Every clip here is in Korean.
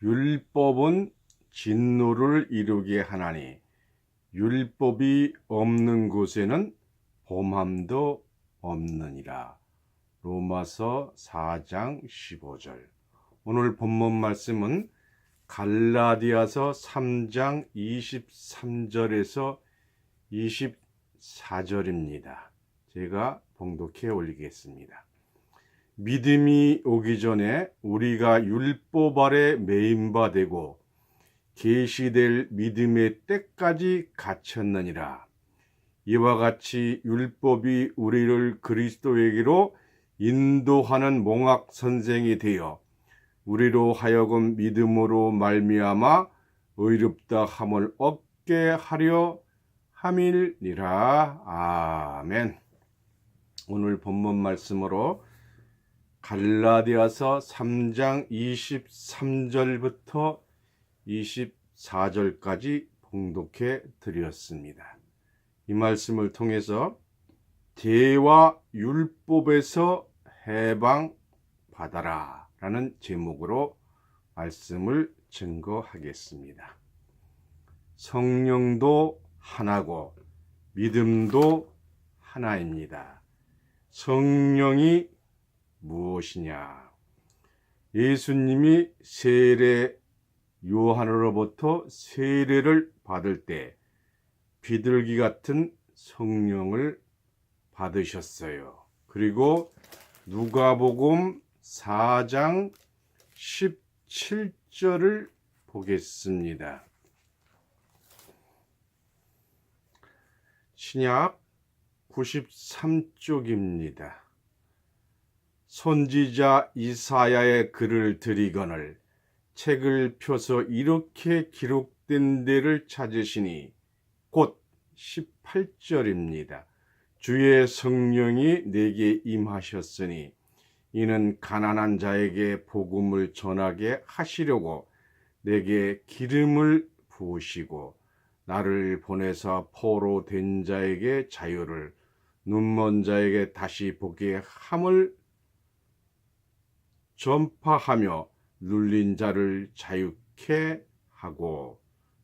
율법은 진노를 이루게 하나니 율법이 없는 곳에는 범함도 없느니라. 로마서 4장 15절. 오늘 본문 말씀은 갈라디아서 3장 23절에서 24절입니다. 제가 봉독해 올리겠습니다. 믿음이 오기 전에 우리가 율법 아래 매임바 되고 계시될 믿음의 때까지 갇혔느니라. 이와 같이 율법이 우리를 그리스도에게로 인도하는 몽학 선생이 되어 우리로 하여금 믿음으로 말미암아 의롭다 함을 얻게 하려 함이니라. 아멘. 오늘 본문 말씀으로 갈라디아서 3장 23절부터 24절까지 봉독해 드렸습니다. 이 말씀을 통해서 죄와 율법에서 해방받아라 라는 제목으로 말씀을 증거하겠습니다. 성령도 하나고 믿음도 하나입니다. 성령이 무엇이냐? 예수님이 세례 요한으로부터 세례를 받을 때 비둘기 같은 성령을 받으셨어요. 그리고 누가복음 4장 17절을 보겠습니다. 신약 93쪽입니다. 선지자 이사야의 글을 드리거늘 책을 펴서 이렇게 기록된 데를 찾으시니 곧 18절입니다. 주의 성령이 내게 임하셨으니 이는 가난한 자에게 복음을 전하게 하시려고 내게 기름을 부으시고 나를 보내사 포로 된 자에게 자유를 눈먼 자에게 다시 보게 함을 전파하며 눌린 자를 자유케 하고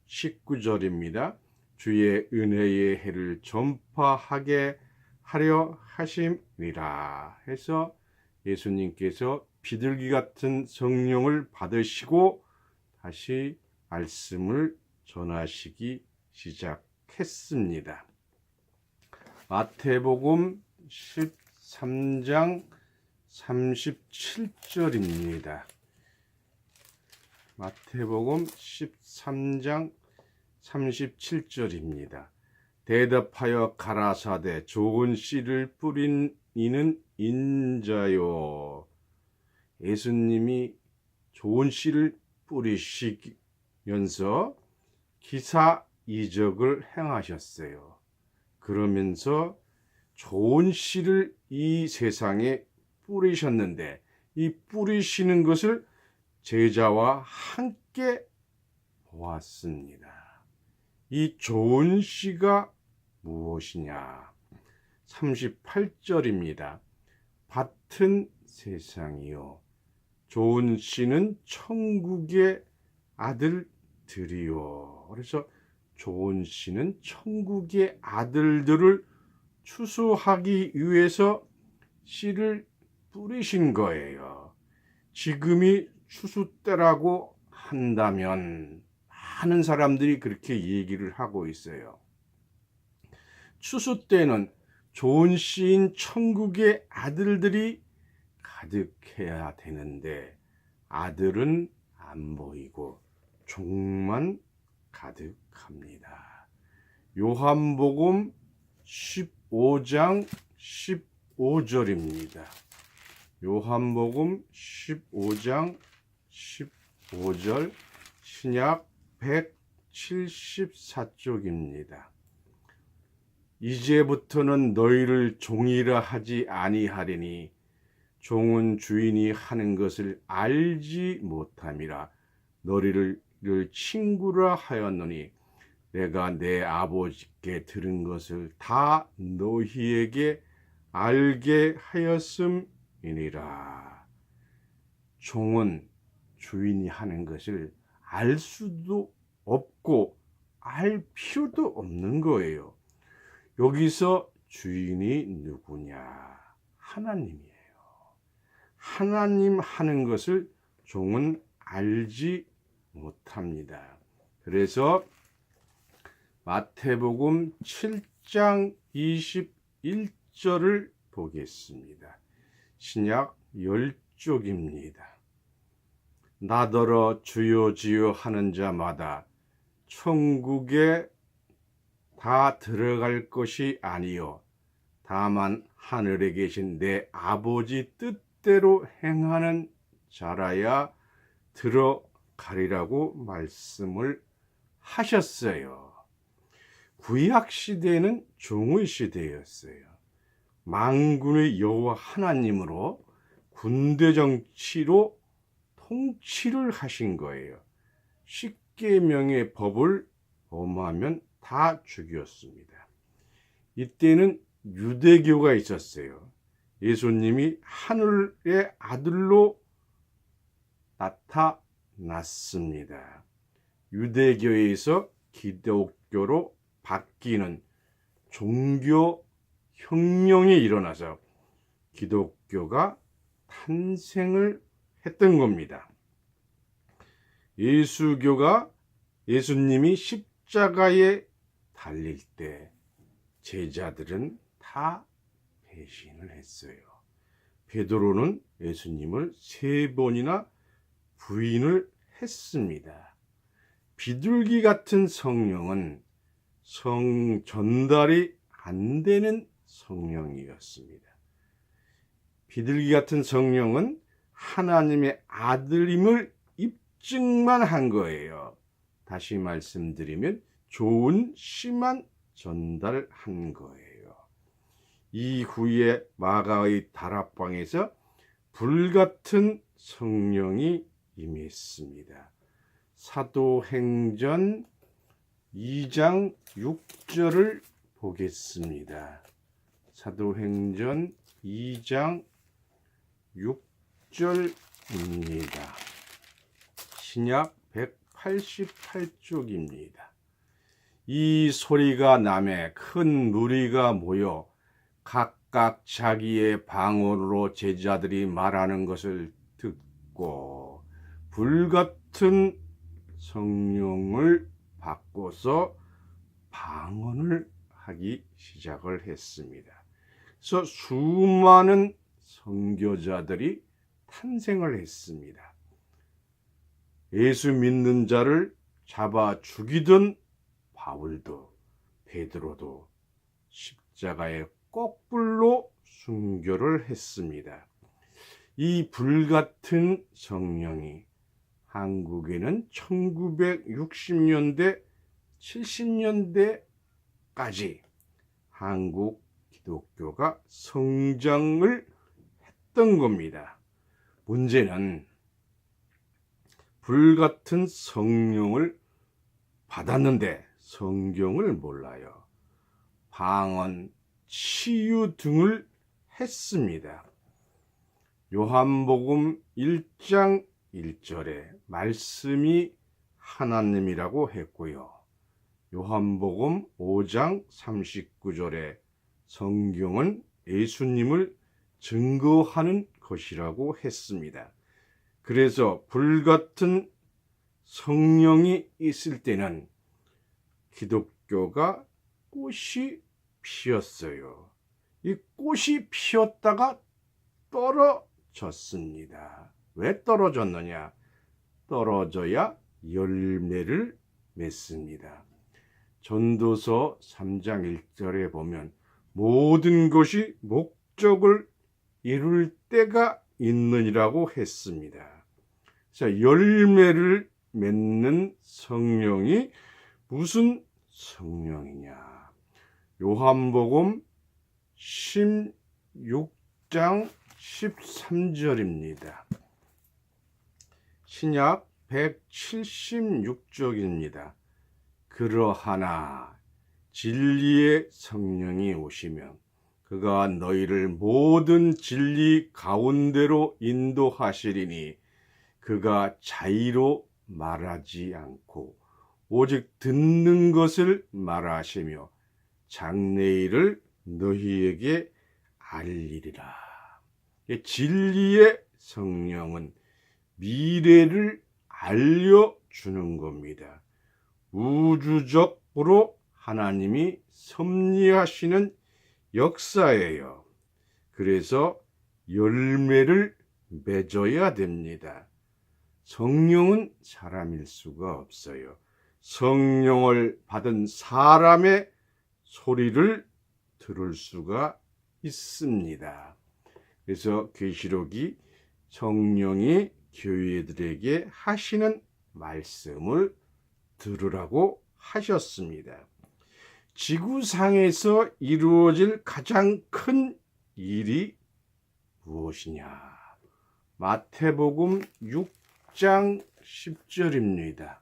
19절입니다. 주의 은혜의 해를 전파하게 하려 하심이라 해서 예수님께서 비둘기 같은 성령을 받으시고 다시 말씀을 전하시기 시작했습니다. 마태복음 13장 37절입니다. 마태복음 13장 37절입니다. 대답하여 가라사대 좋은 씨를 뿌린 이는 인자요. 예수님이 좋은 씨를 뿌리시면서 기사이적을 행하셨어요. 그러면서 좋은 씨를 이 세상에 뿌리셨는데 이 뿌리시는 것을 제자와 함께 보았습니다. 이 좋은 씨가 무엇이냐? 38절입니다. 밭은 세상이요 좋은 씨는 천국의 아들들이요. 그래서 좋은 씨는 천국의 아들들을 추수하기 위해서 씨를 뿌리신 거예요. 지금이 추수 때라고 한다면 많은 사람들이 그렇게 얘기를 하고 있어요. 추수 때는 좋은 씨인 천국의 아들들이 가득해야 되는데 아들은 안 보이고 종만 가득합니다. 요한복음 15장 15절입니다. 요한복음 15장 15절 신약 174쪽입니다. 이제부터는 너희를 종이라 하지 아니하리니 종은 주인이 하는 것을 알지 못함이라 너희를 친구라 하였노니 내가 내 아버지께 들은 것을 다 너희에게 알게 하였음이니라. 종은 주인이 하는 것을 알 수도 없고 알 필요도 없는 거예요. 여기서 주인이 누구냐? 하나님이에요. 하나님 하는 것을 종은 알지 못합니다. 그래서 마태복음 7장 21절을 보겠습니다. 신약 10쪽입니다. 나더러 주여 주여 하는 자마다 천국에 다 들어갈 것이 아니요 다만 하늘에 계신 내 아버지 뜻대로 행하는 자라야 들어가리라고 말씀을 하셨어요. 구약 시대는 종의 시대였어요. 만군의 여호와 하나님으로 군대 정치로 통치를 하신 거예요. 십계명의 법을 범하면 다 죽였습니다. 이때는 유대교가 있었어요. 예수님이 하늘의 아들로 나타났습니다. 유대교에서 기독교로 바뀌는 종교 혁명이 일어나서 기독교가 탄생을 했던 겁니다. 예수님이 십자가에 달릴 때 제자들은 다 배신을 했어요. 베드로는 예수님을 3번이나 부인을 했습니다. 비둘기 같은 성령은 전달이 안 되는 성령이었습니다. 비둘기 같은 성령은 하나님의 아들임을 입증만 한 거예요. 다시 말씀드리면 좋은 씨만 전달한 거예요. 이후에 마가의 다락방에서 불같은 성령이 임했습니다. 사도행전 2장 6절을 보겠습니다. 사도행전 2장 6절입니다. 신약 188쪽입니다. 이 소리가 나매 큰 무리가 모여 각각 자기의 방언으로 제자들이 말하는 것을 듣고 불같은 성령을 받고서 방언을 하기 시작을 했습니다. 그래서 수많은 선교자들이 탄생을 했습니다. 예수 믿는 자를 잡아 죽이던 바울도 베드로도 십자가에 거꾸로 순교를 했습니다. 이 불같은 성령이 한국에는 1960년대 70년대까지 한국 기독교가 성장을 했던 겁니다. 문제는 불같은 성령을 받았는데 성경을 몰라요. 방언, 치유 등을 했습니다. 요한복음 1장 1절에 말씀이 하나님이라고 했고요. 요한복음 5장 39절에 성경은 예수님을 증거하는 것이라고 했습니다. 그래서 불같은 성령이 있을 때는 기독교가 꽃이 피었어요. 이 꽃이 피었다가 떨어졌습니다. 왜 떨어졌느냐? 떨어져야 열매를 맺습니다. 전도서 3장 1절에 보면 모든 것이 목적을 이룰 때가 있느니라고 했습니다. 자, 열매를 맺는 성령이 무슨 성령이냐? 요한복음 16장 13절입니다. 신약 176쪽입니다. 그러하나 진리의 성령이 오시면 그가 너희를 모든 진리 가운데로 인도하시리니 그가 자의로 말하지 않고 오직 듣는 것을 말하시며 장래일을 너희에게 알리리라. 진리의 성령은 미래를 알려주는 겁니다. 우주적으로 하나님이 섭리하시는 역사예요. 그래서 열매를 맺어야 됩니다. 성령은 사람일 수가 없어요. 성령을 받은 사람의 소리를 들을 수가 있습니다. 그래서 계시록이 성령이 교회들에게 하시는 말씀을 들으라고 하셨습니다. 지구상에서 이루어질 가장 큰 일이 무엇이냐? 마태복음 6장 10절입니다.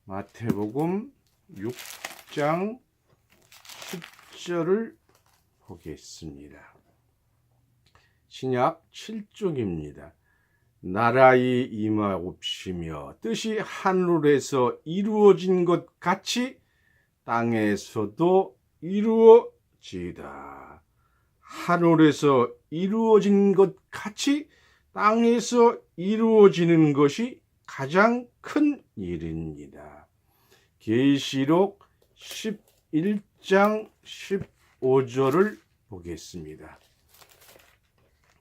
마태복음 6장 10절을 보겠습니다. 신약 7쪽입니다. 나라의 임하옵시며 뜻이 하늘에서 이루어진 것 같이 땅에서도 이루어지이다. 하늘에서 이루어진 것 같이 땅에서 이루어지는 것이 가장 큰 일입니다. 계시록 11장 15절을 보겠습니다.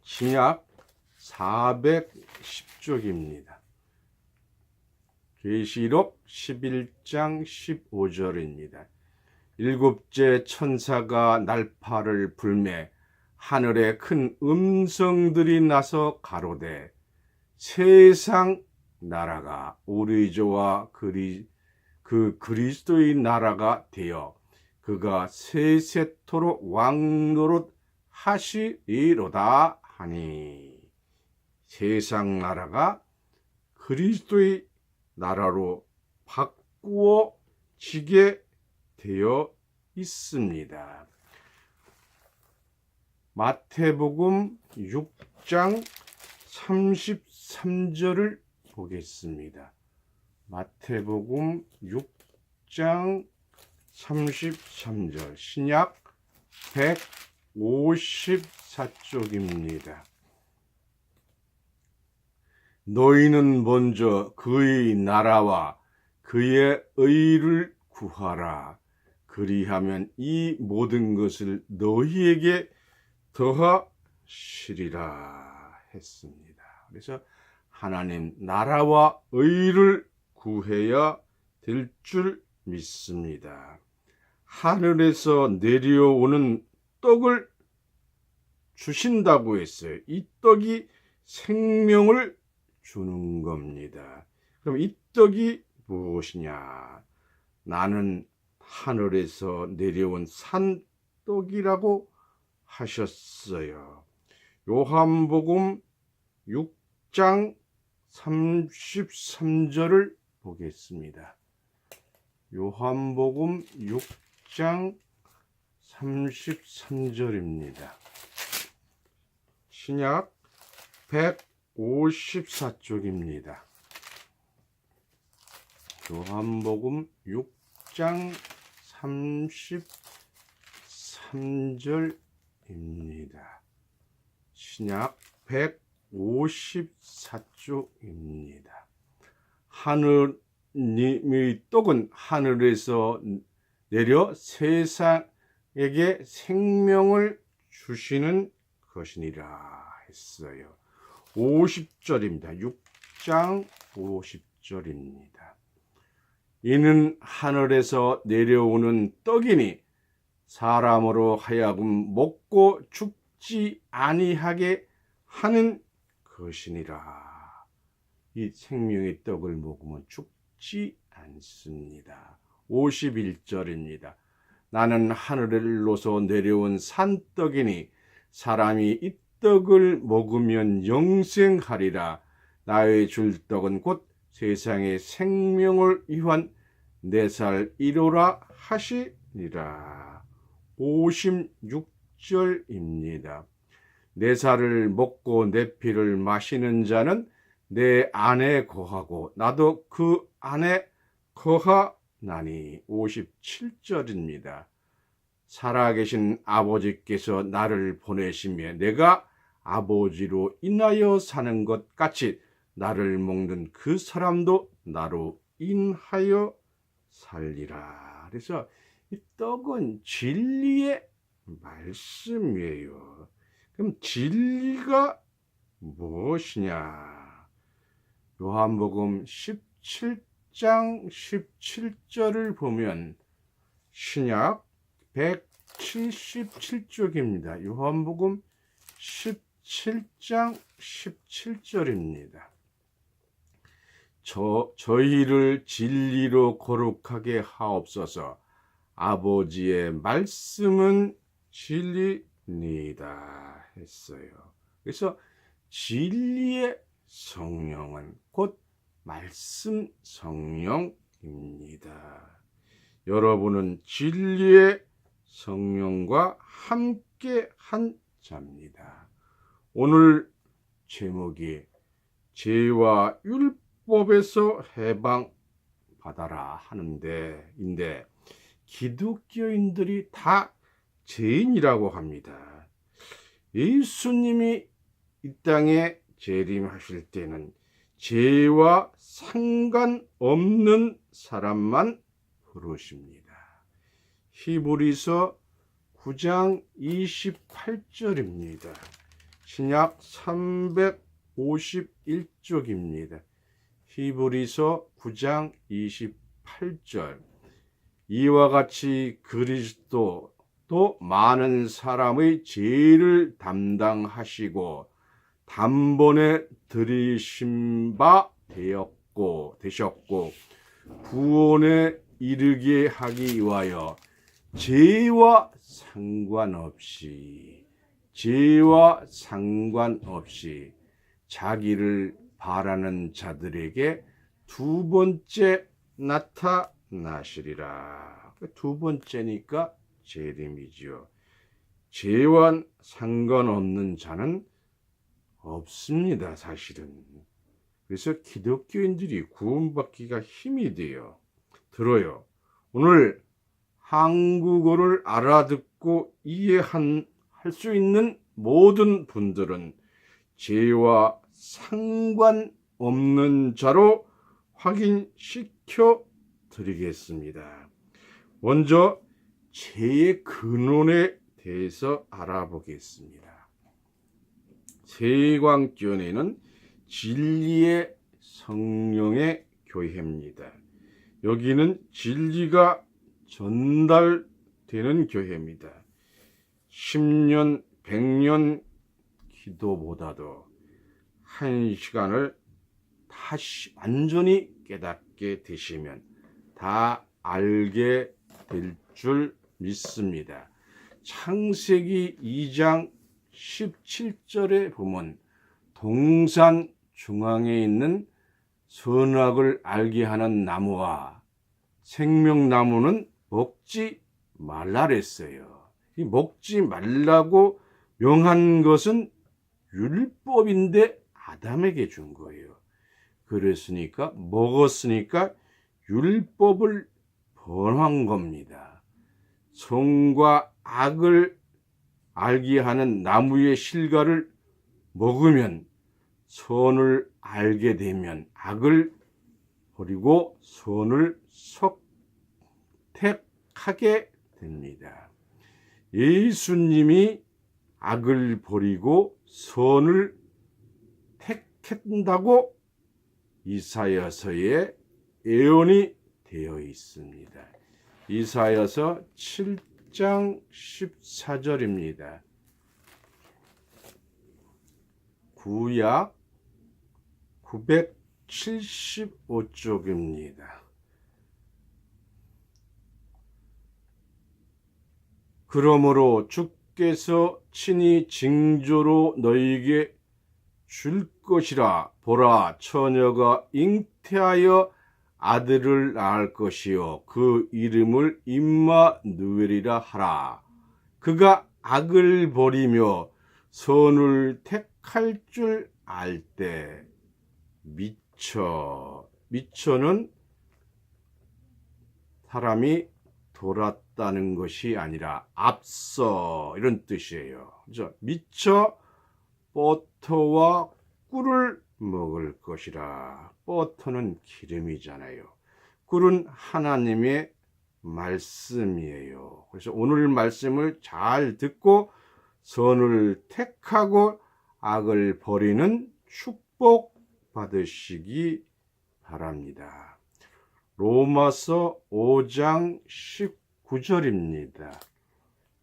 신약 410쪽입니다. 계시록 11장 15절입니다. 일곱째 천사가 날파를 불매 하늘에 큰 음성들이 나서 가로되 세상 나라가 우리 주와 그 그리스도의 나라가 되어 그가 세세토록 왕노릇 하시리로다 하니. 세상 나라가 그리스도의 나라로 바꾸어지게 되어 있습니다. 마태복음 6장 33절을 보겠습니다. 마태복음 6장 33절 신약 154쪽입니다. 너희는 먼저 그의 나라와 그의 의를 구하라. 그리하면 이 모든 것을 너희에게 더하시리라 했습니다. 그래서 하나님 나라와 의를 구해야 될 줄 믿습니다. 하늘에서 내려오는 떡을 주신다고 했어요. 이 떡이 생명을 주는 겁니다. 그럼 이 떡이 무엇이냐? 나는 하늘에서 내려온 산떡이라고 하셨어요. 요한복음 6장 33절을 보겠습니다. 요한복음 6장 33절입니다. 신약 154쪽입니다. 요한복음 6장 33절입니다. 신약 154쪽입니다. 하느님의 떡은 하늘에서 내려 세상에게 생명을 주시는 것이니라 했어요. 50절입니다. 6장 50절입니다. 이는 하늘에서 내려오는 떡이니 사람으로 하여금 먹고 죽지 아니하게 하는 것이니라. 이 생명의 떡을 먹으면 죽지 않습니다. 51절입니다. 나는 하늘로서 내려온 산떡이니 사람이 이 떡을 먹으면 영생하리라. 나의 줄 떡은 곧 세상의 생명을 위한 내 살 이로라 하시니라. 56절입니다. 내 살을 먹고 내 피를 마시는 자는 내 안에 거하고 나도 그 안에 거하나니. 57절입니다. 살아계신 아버지께서 나를 보내시며 내가 아버지로 인하여 사는 것 같이 나를 먹는 그 사람도 나로 인하여 살리라. 그래서 이 떡은 진리의 말씀이에요. 그럼 진리가 무엇이냐? 요한복음 17장 17절을 보면 신약 177쪽입니다. 요한복음 17장 17절입니다. 저희를 진리로 거룩하게 하옵소서. 아버지의 말씀은 진리니이다 했어요. 그래서 진리의 성령은 곧 말씀 성령입니다. 여러분은 진리의 성령과 함께 한 자입니다. 오늘 제목이 죄와 율법에서 해방받아라 하는데 기독교인들이 다 죄인이라고 합니다. 예수님이 이 땅에 재림하실 때는 죄와 상관없는 사람만 부르십니다. 히브리서 9장 28절입니다. 신약 351쪽입니다. 히브리서 9장 28절. 이와 같이 그리스도도 많은 사람의 죄를 담당하시고 단번에 들이신 바 되셨고 구원에 이르게 하기 위하여 죄와 상관없이 자기를 바라는 자들에게 두 번째 나타나시리라. 두 번째니까 재림이지요. 죄와 상관없는 자는 없습니다, 사실은. 그래서 기독교인들이 구원받기가 힘이 들어요. 오늘 한국어를 알아듣고 이해할 수 있는 모든 분들은 죄와 상관없는 자로 확인시켜 드리겠습니다. 먼저 죄의 근원에 대해서 알아보겠습니다. 세광교회는 진리의 성령의 교회입니다. 여기는 진리가 전달되는 교회입니다. 10년, 100년 기도보다도 한 시간을 다시 완전히 깨닫게 되시면 다 알게 될 줄 믿습니다. 창세기 2장 17절에 보면 동산 중앙에 있는 선악을 알게 하는 나무와 생명나무는 먹지 말라 그랬어요. 이 먹지 말라고 명한 것은 율법인데 아담에게 준 거예요. 그랬으니까 먹었으니까 율법을 범한 겁니다. 선과 악을 알게 하는 나무의 실과를 먹으면 선을 알게 되면 악을 버리고 선을 선택하게 됩니다. 예수님이 악을 버리고 선을 택한다고 이사야서에 예언이 되어 있습니다. 이사야서 7장 14절입니다. 구약 975쪽입니다. 그러므로 주께서 친히 징조로 너희에게 줄 것이라. 보라, 처녀가 잉태하여 아들을 낳을 것이요 그 이름을 임마누엘이라 하라. 그가 악을 버리며 선을 택할 줄 알 때 미처는 사람이 돌았다는 것이 아니라 앞서 이런 뜻이에요. 그래서 미처 버터와 꿀을 먹을 것이라. 버터는 기름이잖아요. 꿀은 하나님의 말씀이에요. 그래서 오늘 말씀을 잘 듣고 선을 택하고 악을 버리는 축복 받으시기 바랍니다. 로마서 5장 19절입니다.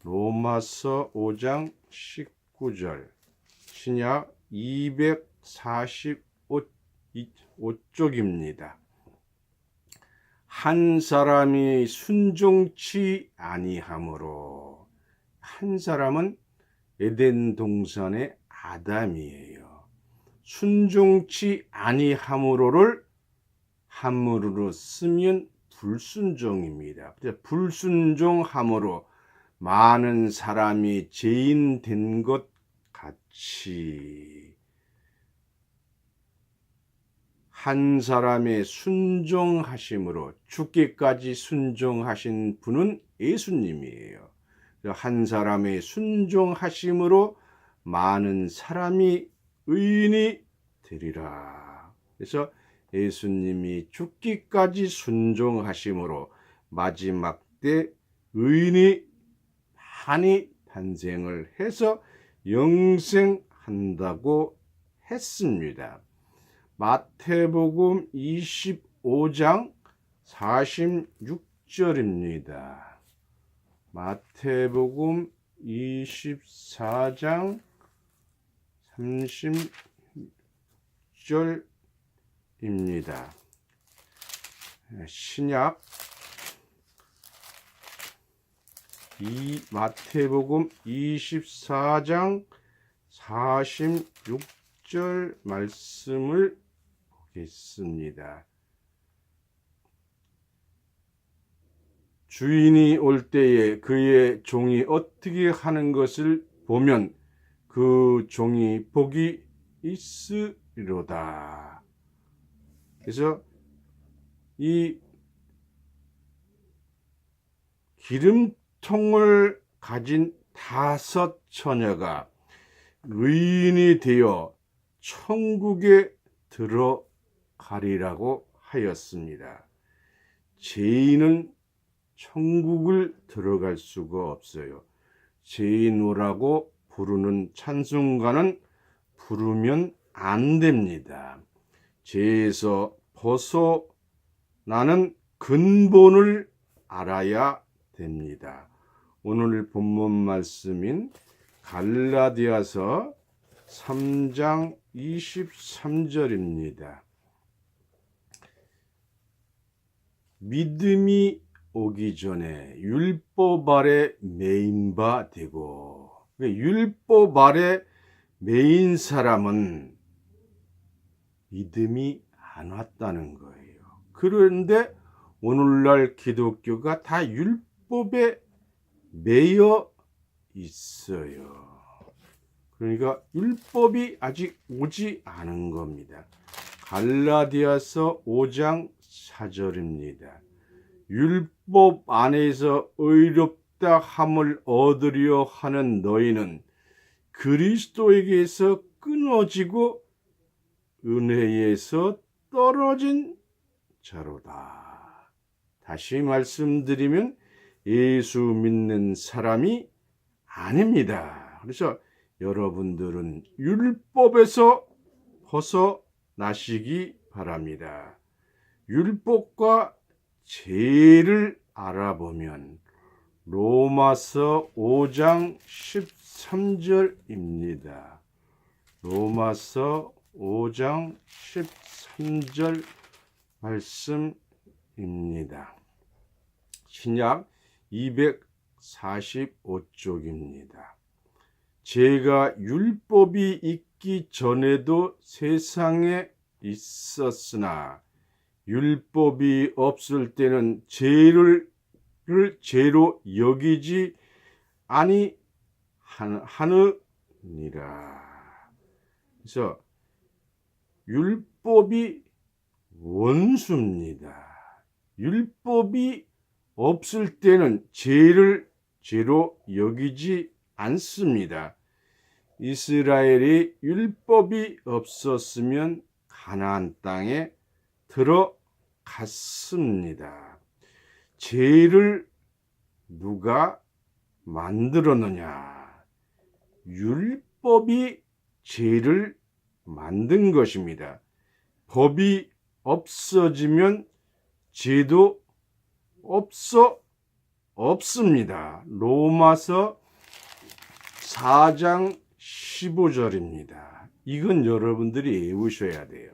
로마서 5장 19절. 신약 245쪽입니다. 한 사람이 순종치 아니하므로. 한 사람은 에덴 동산의 아담이에요. 순종치 아니하므로를 함으로 쓰면 불순종입니다. 불순종함으로 많은 사람이 죄인 된 것 같이 한 사람의 순종하심으로 죽기까지 순종하신 분은 예수님이에요. 한 사람의 순종하심으로 많은 사람이 의인이 되리라. 그래서 예수님이 죽기까지 순종하심으로 마지막 때 의인이 많이 탄생을 해서 영생한다고 했습니다. 마태복음 25장 46절입니다. 마태복음 24장 30절입니다. 신약 마태복음 24장 46절 말씀을 보겠습니다. 주인이 올 때에 그의 종이 어떻게 하는 것을 보면 그 종이 복이 있으리로다. 그래서 이 기름통을 가진 5 처녀가 의인이 되어 천국에 들어가리라고 하였습니다. 죄인은 천국을 들어갈 수가 없어요. 죄인이라고 부르는 찬송가는 부르면 안 됩니다. 죄에서 벗어나는 근본을 알아야 됩니다. 오늘 본문 말씀인 갈라디아서 3장 23절입니다. 믿음이 오기 전에 율법 아래 매인 바 되고, 율법 아래 매인 사람은 믿음이 안 왔다는 거예요. 그런데 오늘날 기독교가 다 율법에 매여 있어요. 그러니까 율법이 아직 오지 않은 겁니다. 갈라디아서 5장 4절입니다. 율법 안에서 의롭다 함을 얻으려 하는 너희는 그리스도에게서 끊어지고 은혜에서 떨어진 자로다. 다시 말씀드리면 예수 믿는 사람이 아닙니다. 그래서 여러분들은 율법에서 벗어나시기 바랍니다. 율법과 죄를 알아보면 로마서 5장 13절입니다. 로마서 5장 13절 말씀입니다. 신약 245쪽입니다. 제가 율법이 있기 전에도 세상에 있었으나 율법이 없을 때는 죄를 죄로 여기지 아니하느니라. 그래서 율법 율법이 원수입니다. 율법이 없을 때는 죄를 죄로 여기지 않습니다. 이스라엘이 율법이 없었으면 가나안 땅에 들어갔습니다. 죄를 누가 만들었느냐? 율법이 죄를 만든 것입니다. 법이 없어지면 죄도 없습니다. 로마서 4장 15절입니다. 이건 여러분들이 외우셔야 돼요.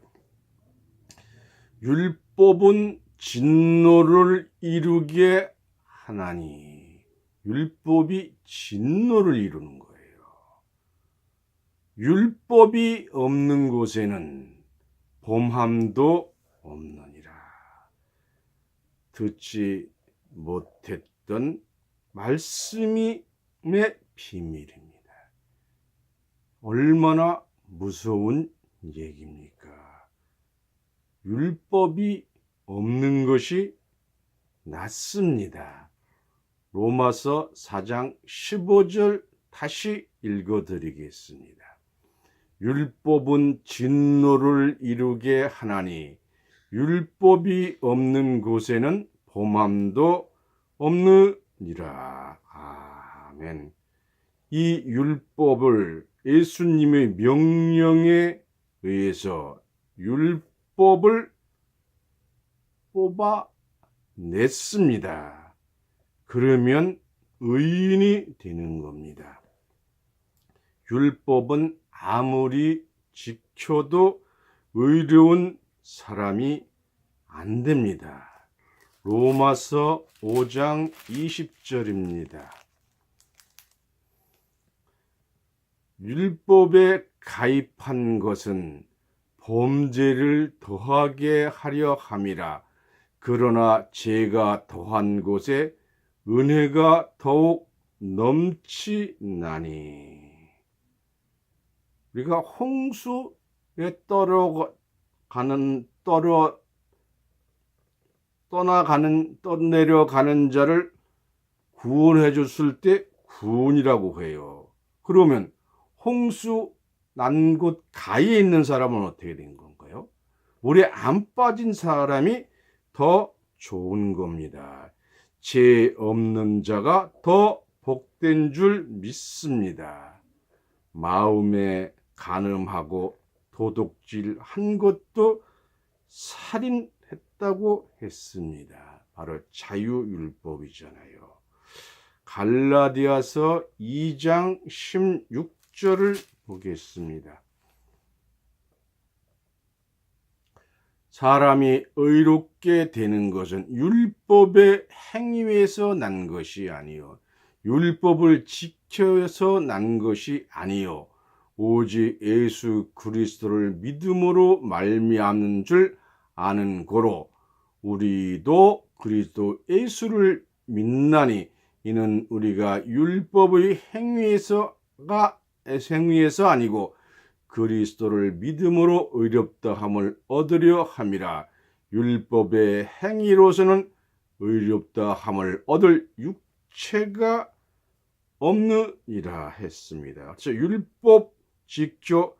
율법은 진노를 이루게 하나니, 율법이 진노를 이루는 거예요. 율법이 없는 곳에는 범함도 없느니라. 듣지 못했던 말씀의 비밀입니다. 얼마나 무서운 얘기입니까? 율법이 없는 것이 낫습니다. 로마서 4장 15절 다시 읽어드리겠습니다. 율법은 진노를 이루게 하나니 율법이 없는 곳에는 범함도 없느니라. 아멘. 이 율법을 예수님의 명령에 의해서 율법을 뽑아냈습니다. 그러면 의인이 되는 겁니다. 율법은 아무리 지켜도 의로운 사람이 안 됩니다. 로마서 5장 20절입니다. 율법에 가입한 것은 범죄를 더하게 하려 함이라. 그러나 죄가 더한 곳에 은혜가 더욱 넘치나니. 우리가 홍수에 떠내려가는 자를 구원해 줬을 때 구원이라고 해요. 그러면 홍수 난 곳 가에 있는 사람은 어떻게 된 건가요? 물에 안 빠진 사람이 더 좋은 겁니다. 죄 없는 자가 더 복된 줄 믿습니다. 마음에 간음하고 도둑질 한 것도 살인했다고 했습니다. 바로 자유율법이잖아요. 갈라디아서 2장 16절을 보겠습니다. 사람이 의롭게 되는 것은 율법의 행위에서 난 것이 아니요 율법을 지켜서 난 것이 아니요 오직 예수 그리스도를 믿음으로 말미암는 줄 아는 고로 우리도 그리스도 예수를 믿나니 이는 우리가 율법의 행위에서 아니고 그리스도를 믿음으로 의롭다함을 얻으려 함이라. 율법의 행위로서는 의롭다함을 얻을 육체가 없느니라 했습니다. 그래서 율법 지켜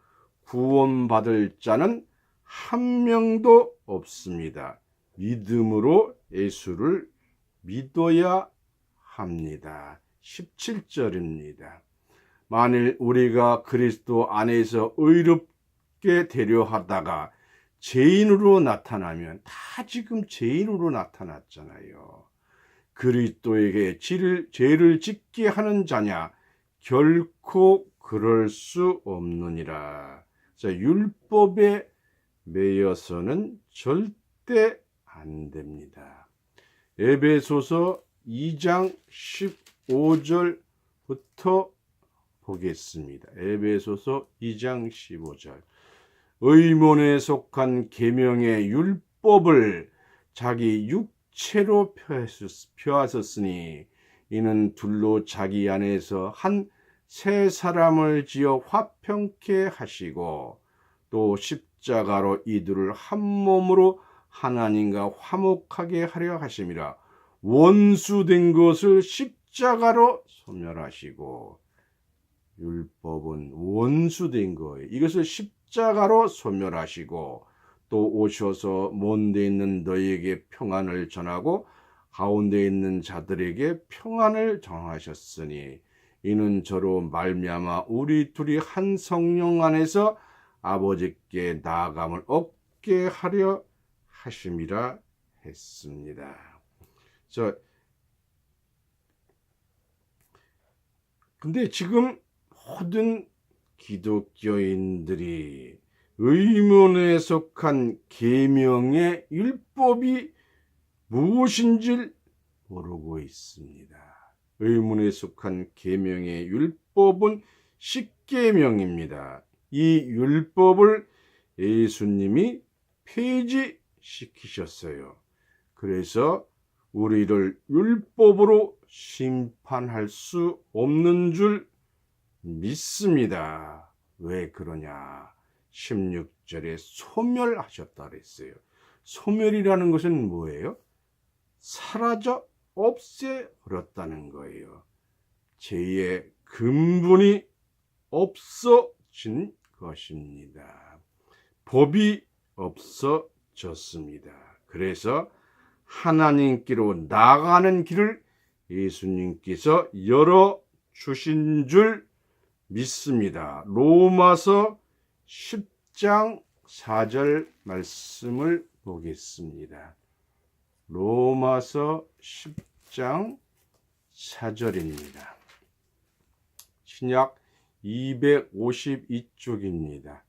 구원받을 자는 한 명도 없습니다. 믿음으로 예수를 믿어야 합니다. 17절입니다. 만일 우리가 그리스도 안에서 의롭게 되려 하다가 죄인으로 나타나면 다 지금 죄인으로 나타났잖아요. 그리스도에게 죄를 짓게 하는 자냐? 결코 그럴 수 없느니라. 자, 율법에 매여서는 절대 안 됩니다. 에베소서 2장 15절부터 보겠습니다. 에베소서 2장 15절. 의문에 속한 계명의 율법을 자기 육체로 펴하셨으니 이는 둘로 자기 안에서 한 새 사람을 지어 화평케 하시고 또 십자가로 이들을 한 몸으로 하나님과 화목하게 하려 하심이라. 원수된 것을 십자가로 소멸하시고, 율법은 원수된 거예요. 이것을 십자가로 소멸하시고 또 오셔서 먼데 있는 너희에게 평안을 전하고 가운데 있는 자들에게 평안을 전하셨으니 이는 저로 말미암아 우리 둘이 한 성령 안에서 아버지께 나아감을 얻게 하려 하심이라 했습니다. 근데 지금 모든 기독교인들이 의문에 속한 계명의 율법이 무엇인지 모르고 있습니다. 의문에 속한 계명의 율법은 십계명입니다. 이 율법을 예수님이 폐지시키셨어요. 그래서 우리를 율법으로 심판할 수 없는 줄 믿습니다. 왜 그러냐? 16절에 소멸하셨다 그랬어요. 소멸이라는 것은 뭐예요? 사라져 없애버렸다는 거예요. 죄의 근본이 없어진 것입니다. 법이 없어졌습니다. 그래서 하나님께로 나가는 길을 예수님께서 열어주신 줄 믿습니다. 로마서 10장 4절 말씀을 보겠습니다. 로마서 10장 4절입니다. 신약 252쪽입니다.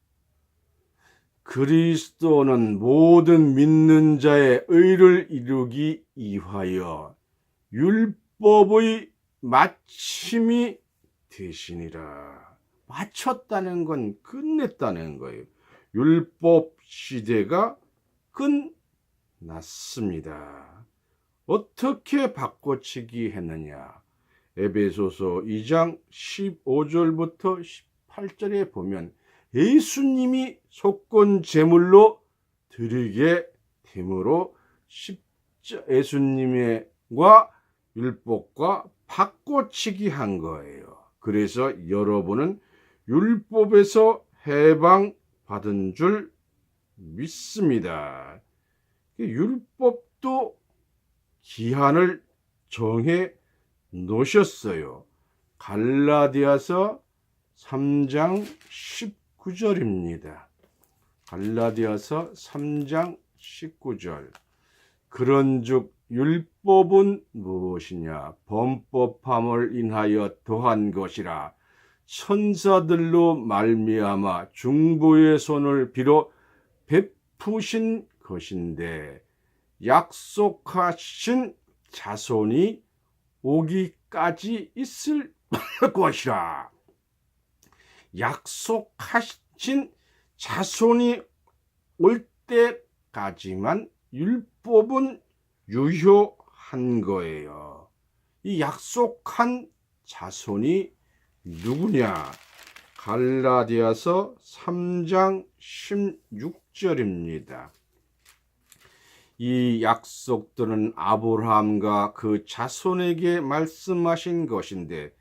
그리스도는 모든 믿는 자의 의를 이루기 위하여 율법의 마침이 되시니라. 마쳤다는 건 끝냈다는 거예요. 율법 시대가 끝났습니다. 어떻게 바꿔치기 했느냐? 에베소서 2장 15절부터 18절에 보면 예수님이 속건 제물로 드리게 됨으로 예수님과 율법과 바꿔치기 한 거예요. 그래서 여러분은 율법에서 해방받은 줄 믿습니다. 율법도 기한을 정해 놓으셨어요. 갈라디아서 3장 19절입니다. 갈라디아서 3장 19절. 그런즉 율법은 무엇이냐? 범법함을 인하여 더한 것이라. 천사들로 말미암아 중보의 손을 빌어 베푸신 것인데 약속하신 자손이 오기까지 있을 것이라. 약속하신 자손이 올 때까지만 율법은 유효한 거예요. 이 약속한 자손이 누구냐? 갈라디아서 3장 16절입니다. 이 약속들은 아브라함과 그 자손에게 말씀하신 것인데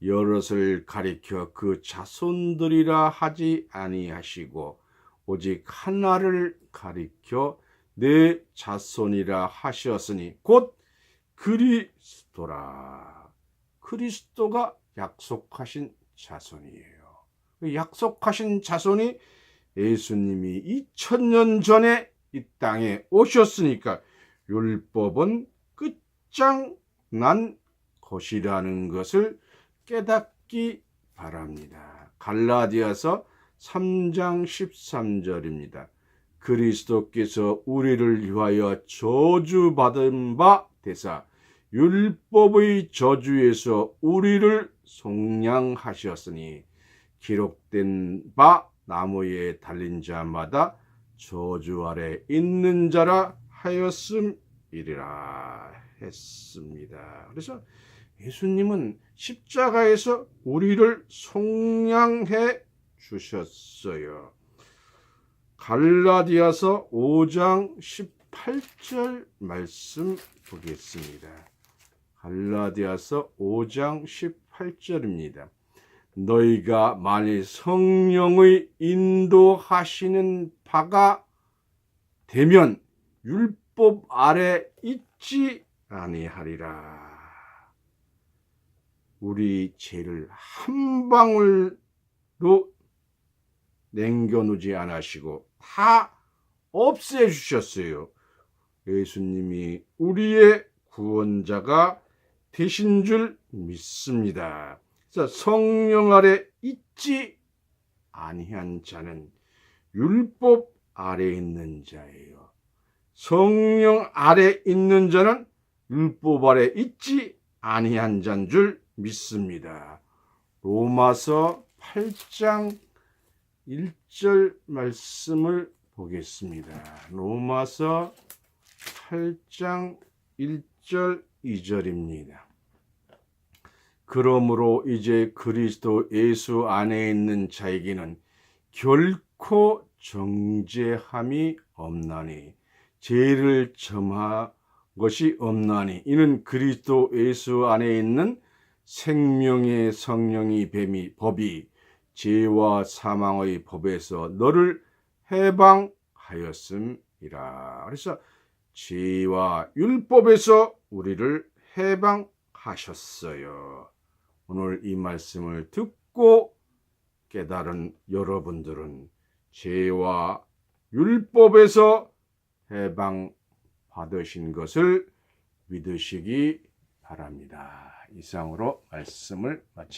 여럿을 가리켜 그 자손들이라 하지 아니하시고 오직 하나를 가리켜 내 자손이라 하셨으니 곧 그리스도라. 그리스도가 약속하신 자손이에요. 약속하신 자손이 예수님이 2000년 전에 이 땅에 오셨으니까 율법은 끝장난 것이라는 것을 깨닫기 바랍니다. 갈라디아서 3장 13절입니다. 그리스도께서 우리를 위하여 저주받은 바 되사 율법의 저주에서 우리를 속량하셨으니 기록된 바 나무에 달린 자마다 저주 아래 있는 자라 하였음이리라 했습니다. 그래서 예수님은 십자가에서 우리를 속량해 주셨어요. 갈라디아서 5장 18절 말씀 보겠습니다. 갈라디아서 5장 18절입니다. 너희가 만일 성령의 인도하시는 바가 되면 율법 아래 있지 아니하리라. 우리 죄를 한 방울도 남겨놓지 않으시고 다 없애주셨어요. 예수님이 우리의 구원자가 되신 줄 믿습니다. 성령 아래 있지 아니한 자는 율법 아래 있는 자예요. 성령 아래 있는 자는 율법 아래 있지 아니한 자인 줄 믿습니다. 로마서 8장 1절 말씀을 보겠습니다. 로마서 8장 1절 2절입니다. 그러므로 이제 그리스도 예수 안에 있는 자에게는 결코 정죄함이 없나니 죄를 점한 것이 없나니 이는 그리스도 예수 안에 있는 생명의 성령이 법이 죄와 사망의 법에서 너를 해방하였음이라. 그래서 죄와 율법에서 우리를 해방하셨어요. 오늘 이 말씀을 듣고 깨달은 여러분들은 죄와 율법에서 해방받으신 것을 믿으시기 바랍니다. 이상으로 말씀을 마치겠습니다.